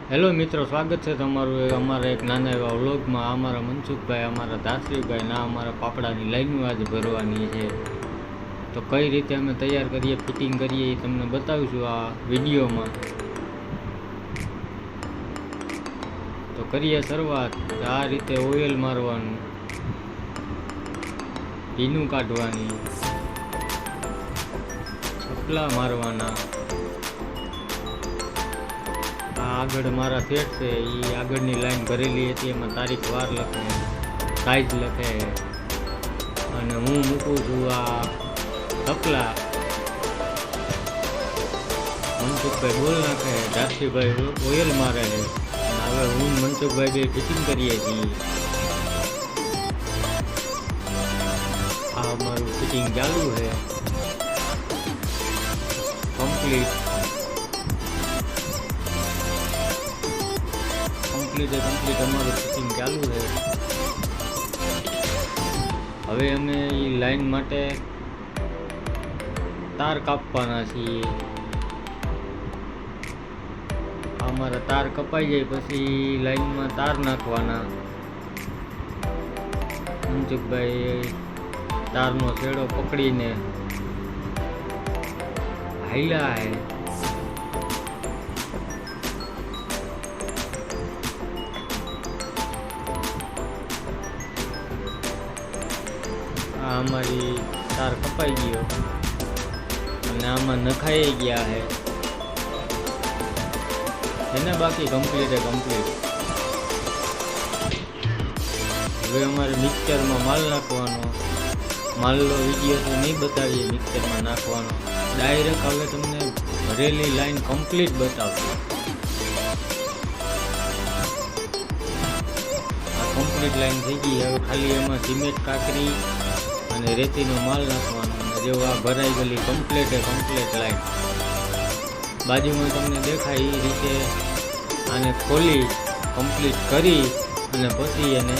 Hello મિત્રો, સ્વાગત છે તમારું અમારા એક નાના એવા વ્લોગમાં. અમારા મનસુખભાઈ, અમારા ધાત્રીભાઈ ના અમારા પાપડાની લાઈનો આજે ભરવાની છે. તો કઈ રીતે અમે તૈયાર કરીએ, ફિટિંગ કરીએ એ તમને બતાવીશું આ વિડીયોમાં. તો કરીએ શરૂઆત. આ રીતે ઓઇલ મારવાનું, ભીનું કાઢવાની, છપલા મારવાના. આગળ મારા સેટ છે એ આગળની લાઈન ભરેલી હતી, એમાં તારીખ વાર લખે, સાઈઝ લખે. અને હું મૂકું છું આ થપલા. મનસુખભાઈ બોલ નાખે, ધાત્રીભાઈ ઓઇલ મારે છે. અને હવે હું મનસુખભાઈ બે ફિટિંગ કરીએ છીએ. આ અમારું ફિટિંગ ચાલુ છે કમ્પ્લીટ અમારું ફિટિંગ ચાલુ છે. હવે અમે એ લાઈન માટે તાર કાપવાના છીએ. અમારા તાર કપાઈ જાય પછી લાઈનમાં તાર નાખવાના. મનસુખભાઈ તારનો છેડો પકડીને હાલ્યા હે. અમારી તાર કપાઈ ગયો અને આમાં નખાઈ ગયા છે. એને બાકી કમ્પ્લીટ. હવે અમારે મિક્સરમાં માલ નાખવાનો. માલનો વિડીયો તો નહીં બતાવીએ, મિક્સરમાં નાખવાનો ડાયરેક્ટ. હવે તમને ભરેલી લાઈન કમ્પ્લીટ બતાવશે. આ કમ્પ્લીટ લાઈન થઈ ગઈ. હવે ખાલી એમાં સિમેન્ટ, કાકરી અને રેતીનો માલ નાખવાનો. અને જેવું આ ભરાઈ ગયેલી કમ્પ્લીટ લાઈન બાજુમાં તમને દેખાય એ રીતે આને ખોલી કમ્પ્લીટ કરી અને પછી એને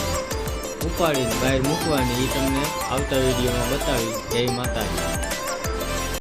ઉપાડીને બહાર મૂકવાની. એ તમને આવતા વિડીયોમાં બતાવી. જય માતાજી.